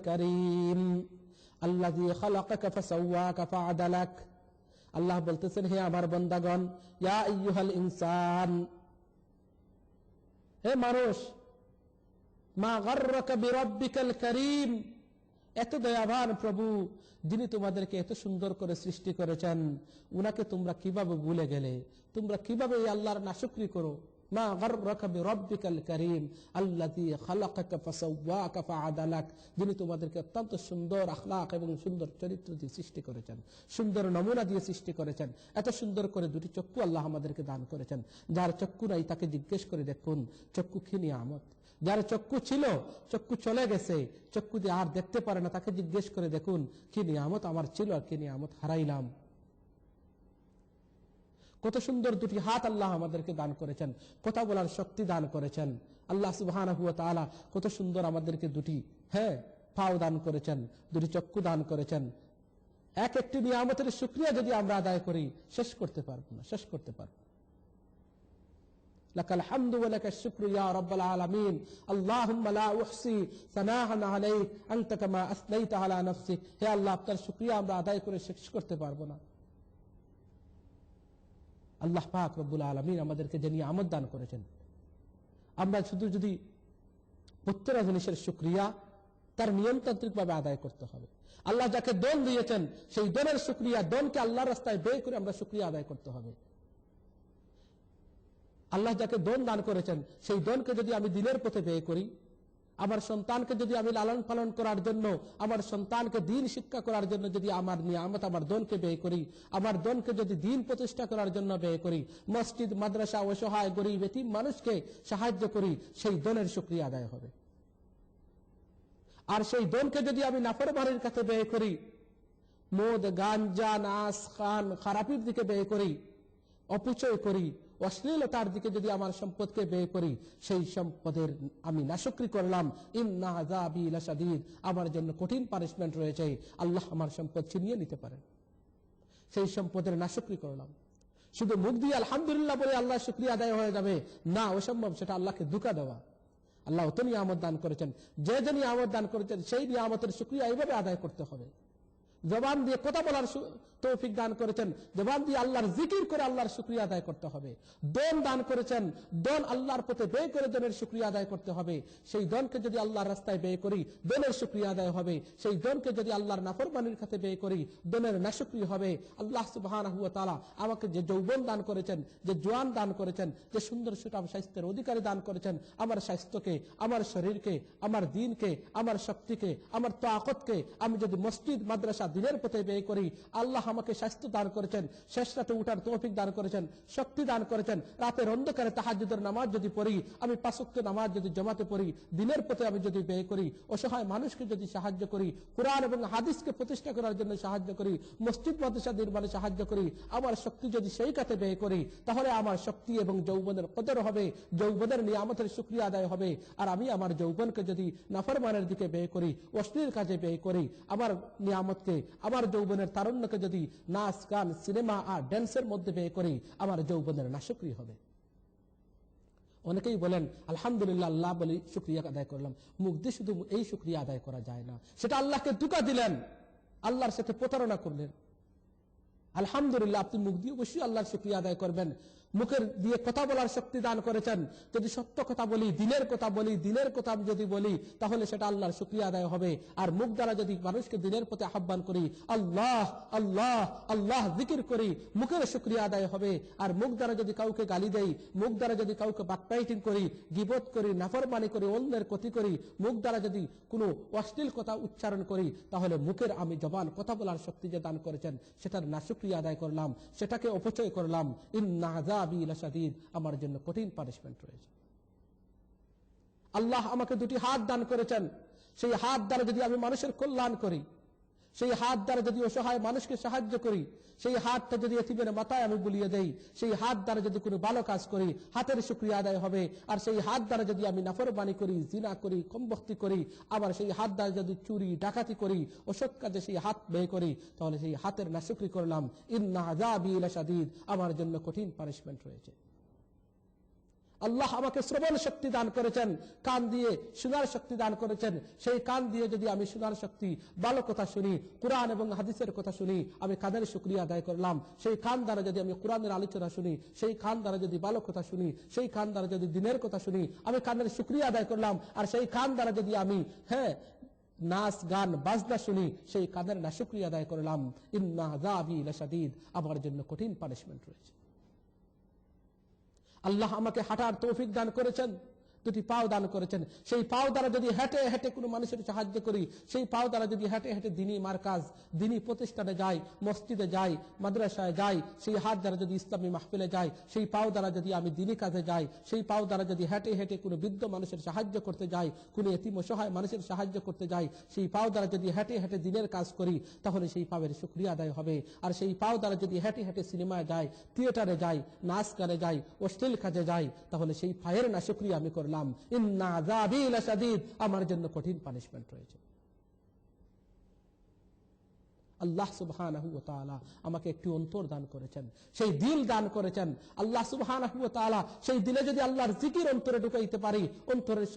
কারীম আল্লাযী খালাকাকা ফাসাওয়াকা ফাআদালাক। আল্লাহ বলতেছেন, হে আমার বান্দাগণ, ইয়া আইয়ুহাল ইনসান, হে মানুষ, মা গাররাকা বিরাব্বিকাল কারীম, এত দয়াবান প্রভু যিনি তোমাদেরকে এত সুন্দর করে সৃষ্টি করেছেন, উনাকে তোমরা কিভাবে ভুলে গেলে? তোমরা কিভাবে এই আল্লাহর নাশুকরি করো? মা গাররাকা বিরাব্বিকাল কারীম আল্লাযী খালাকাকা ফাসাওয়াকা ফাআদালাক, যিনি তোমাদেরকে অত্যন্ত সুন্দর আখলাক এবং সুন্দর চরিত্র দিয়ে সৃষ্টি করেছেন, সুন্দর নমুনা দিয়ে সৃষ্টি করেছেন। এত সুন্দর করে দুটি চক্ষু আল্লাহ আমাদেরকে দান করেছেন। যার চক্ষু নাই তাকে জিজ্ঞেস করে দেখুন চক্ষু কি নিয়ামত। যার চক্ষু ছিল, চক্ষু চলে গেছে, চক্ষু দিয়ে আর দেখতে পারে না, তাকে জিজ্ঞেস করে দেখুন কি নিয়ামত আমার ছিল আর কি নিয়ামত হারাইলাম। কত সুন্দর দুটি হাত আল্লাহ আমাদেরকে দান করেছেন, কথা বলার শক্তি দান করেছেন। আল্লাহ সুবহানাহু ওয়া তাআলা কত সুন্দর আমাদেরকে দুটি পাও দান করেছেন, দুটি চক্ষু দান করেছেন। এক একটি নিয়ামতের শুকরিয়া যদি আমরা আদায় করি শেষ করতে পারবো না, শেষ করতে পারবো। লাকাল হামদু ওয়া লাকাশ শুকরু ইয়া রাব্বাল আলামিন, আল্লাহুম্মা লা উহসি সানাআন আলাইক আনতা কামা আসনাইতা আলা নাফসিক। হে আল্লাহ, আপনার শুকরিয়া আমরা আদায় করে শেষ করতে পারবো না। আল্লাহ পাক রব্বুল আলামিন আমাদেরকে যে নিয়ামত দান করেছেন, আমরা শুধু যদি প্রত্যেকটা জিনিসের শুকরিয়া তার নিয়মতান্ত্রিকভাবে আদায় করতে হবে। আল্লাহ যাকে দন দিয়েছেন সেই দনের শুকরিয়া, দনকে আল্লাহর রাস্তায় ব্যয় করে আমরা শুকরিয়া আদায় করতে হবে। আল্লাহ যাকে দন দান করেছেন সেই দনকে যদি আমি দিনের পথে ব্যয় করি, আমার সন্তানকে যদি আমি লালন পালন করার জন্য, আমার সন্তানকে দ্বীন শিক্ষা করার জন্য যদি আমার নিয়ামত আমার দনকে ব্যয় করি, আমার দনকে যদি দ্বীন প্রতিষ্ঠা করার জন্য ব্যয় করি, মসজিদ মাদ্রাসা অসহায় গরিব এতিম মানুষকে সাহায্য করি, সেই দনের শুকরিয়া আদায় হবে। আর সেই দনকে যদি আমি নাফরমানির কাছে ব্যয় করি, মদ গাঞ্জা নাচ খান খারাপির দিকে ব্যয় করি, অপচয় করি, অশ্লীলতার দিকে যদি আমার সম্পদকে ব্যয় করি, সেই সম্পদের আমি নাশুকরি করলাম। ইন্না আযাবি লাশাদীদ, আমার জন্য কঠিন পানিশমেন্ট রয়েছে। আল্লাহ আমার সম্পদ ছিনিয়ে নিতে পারেন। সেই সম্পদের নাশুকরি করলাম। শুধু মুখ দিয়ে আলহামদুলিল্লাহ বলে আল্লাহ শুকরিয়া আদায় হয়ে যাবে না, অসম্ভব। সেটা আল্লাহকে ধোঁকা দেওয়া। আল্লাহ অত নিয়ামত দান করেছেন, যে যে নিয়ামত দান করেছেন সেই নিয়ামতের শুকরিয়া এইভাবে আদায় করতে হবে। জবান দিয়ে কথা বলার তৌফিক দান করেছেন, জবান দিয়ে আল্লাহর জিকির করে আল্লাহর শুকরিয়া আদায় করতে হবে। দন দান করেছেন, দন আল্লাহর পথে ব্যয় করে দনের শুকরিয়া আদায় করতে হবে। সেই দনকে যদি আল্লাহর রাস্তায় ব্যয় করি, দনের শুকরিয়া আদায় হবে। সেই দনকে যদি আল্লাহর নাফরমানির কাছে ব্যয় করি, দনের নাশুকরি হবে। আল্লাহ সুবহানাহু ওয়া তাআলা আমাকে যে যৌবন দান করেছেন, যে জোয়ান দান করেছেন, যে সুন্দর সুঠাম স্বাস্থ্যের অধিকারী দান করেছেন, আমার স্বাস্থ্যকে, আমার শরীরকে, আমার দিনকে, আমার শক্তিকে, আমার তাকতকে আমি যদি মসজিদ মাদ্রাসা দিনের পথে ব্যয় করি, আল্লাহ আমাকে স্বাস্থ্য দান করেছেন, শেষ রাতে উঠার তৌফিক দান করেছেন, শক্তি দান করেছেন। রাতের অন্ধকারে তাহাজ্জুদের নামাজ যদি পড়ি, আমি ৫ ওয়াক্ত নামাজ যদি জমাতে পড়ি, দিনের পথে আমি যদি ব্যয় করি, অসহায় মানুষকে যদি সাহায্য করি, কোরআন এবং হাদিসকে প্রতিষ্ঠা করার জন্য সাহায্য করি, মসজিদ মাদ্রাসা নির্মাণে সাহায্য করি, আমার শক্তি যদি সেই কাজে ব্যয় করি, তাহলে আমার শক্তি এবং যৌবনের কদর হবে, যৌবনের নিয়ামতের শুকরিয়া আদায় হবে। আর আমি আমার যৌবনকে যদি নাফরমানের দিকে ব্যয় করি, অশ্লীল কাজে ব্যয় করি, আমার নিয়ামতকে, আমার যৌবনের তারুণ্যকে যদি নাচ গান সিনেমা আর ড্যান্সের মধ্যে ব্যয় করি, আমার যৌবনের নাশুকরি হবে। অনেকেই বলেন আলহামদুলিল্লাহ আল্লাহ বলি শুকরিয়া আদায় করলাম। মুখ দিয়ে শুধু এই শুকরিয়া আদায় করা যায় না, সেটা আল্লাহকে ধোঁকা দিলেন, আল্লাহর সাথে প্রতারণা করলেন। আলহামদুলিল্লাহ আপনি মুখ দিয়ে অবশ্যই আল্লাহর শুকরিয়া আদায় করবেন। মুখের দিয়ে কথা বলার শক্তি দান করেছেন, যদি সত্য কথা বলি, দিনের কথা বলি, দিনের কথা যদি বলি, তাহলে সেটা আল্লাহর শুকরিয়া আদায় হবে। আর মুখ দ্বারা যদি মানুষকে দিনের প্রতি আহ্বান করি, আল্লাহ আল্লাহ আল্লাহ জিকির করি, মুখের শুকরিয়া আদায় হবে। আর মুখ দ্বারা যদি কাউকে গালি দেই, মুখ দ্বারা যদি কাউকে বাকবাইটিং করি, গীবত করি, নাফরমানি করি, অন্যের ক্ষতি করি, মুখ দ্বারা যদি কোনো অশ্লীল কথা উচ্চারণ করি, তাহলে মুখের আমি জবান কথা বলার শক্তি যে দান করেছেন সেটার নাশুকরিয়া আদায় করলাম, সেটাকে অপচয় করলাম। ইন্না আযাবি লাশাদীদ, আমার জন্য কঠিন পানিশমেন্ট রয়েছে। আল্লাহ আমাকে দুটি হাত দান করেছেন, সেই হাত দ্বারা যদি আমি মানুষের কল্যাণ করি, সেই হাত দ্বারা যদি অসহায় মানুষকে সাহায্য করি, সেই হাতটা যদি এতিমের মাথায় আমি বুলিয়ে দেই, সেই হাত দ্বারা যদি কোনো ভালো কাজ করি, হাতের শুকরিয়া আদায় হবে। আর সেই হাত দ্বারা যদি আমি নাফরমানি করি, জিনা করি, কমবখতি করি, আবার সেই হাত দ্বারা যদি চুরি ডাকাতি করি, অসৎ কাজে সেই হাত ব্যয় করি, তাহলে সেই হাতের নাশুকরি করলাম। ইন্না আযাবি লাশাদীদ, আমার জন্য কঠিন পানিশমেন্ট রয়েছে। আল্লাহ আমাকে শ্রবণ শক্তি দান করেছেন, কান দিয়ে শোনার শক্তি দান করেছেন। সেই কান দিয়ে যদি আমি শোনার শক্তি, ভালো কথা শুনি, কোরআন এবং হাদিসের কথা শুনি, আমি কানের শুকরিয়া আদায় করলাম। সেই কান দ্বারা যদি আমি কোরআনের আলোচনা শুনি, সেই কান দ্বারা যদি ভালো কথা শুনি, সেই কান দ্বারা যদি দিনের কথা শুনি, আমি কানের শুকরিয়া আদায় করলাম। আর সেই কান দ্বারা যদি আমি নাচ গান বাজনা শুনি, সেই কানের না শুকরিয়া আদায় করলাম। ইন্না আযাবি লাশাদীদ, আমার জন্য কঠিন পানিশমেন্ট রয়েছে। আল্লাহ আমাকে হাঁটার তৌফিক দান করেছেন, দুটি পাও দান করেছেন। সেই পাও দ্বারা যদি হেঁটে হেঁটে কোনো মানুষের সাহায্য করি, সেই পাও দ্বারা যদি হেঁটে হেঁটে দিনী মারকাজ, দিনী প্রতিষ্ঠানে যাই, মসজিদে যাই, মাদ্রাসায় যাই, সেই হাত দ্বারা যদি ইসলামী মাহফিলে যাই, সেই পাও দ্বারা যদি আমি দিনী কাজে যাই, সেই পাও দ্বারা যদি হেঁটে হেঁটে কোনো বৃদ্ধ মানুষের সাহায্য করতে যাই, কোনো এতিম অসহায় মানুষের সাহায্য করতে যাই, সেই পাও দ্বারা যদি হেঁটে হেঁটে দিনের কাজ করি, তাহলে সেই পাওয়ের শুকরিয়া আদায় হবে। আর সেই পাও দ্বারা যদি হেঁটে হেঁটে সিনেমায় যাই, থিয়েটারে যাই, নাচ গানে যাই, অশ্লীল কাজে যাই, তাহলে সেই পায়ের না শুকরিয়া আমি করলাম। ইন্না আযাবি লাশাদীদ, আমার জন্য কঠিন পানিশমেন্ট রয়েছে। আল্লাহ সুবহানাহু ওয়া তাআলা আমাকে একটি অন্তর দান করেছেন, সেই দিল দান করেছেন। আল্লাহ সুবহানাহু ওয়া তাআলা সেই দিলে যদি আল্লাহর জিকির অন্তরে ঢুকাইতে পারি, অন্তরের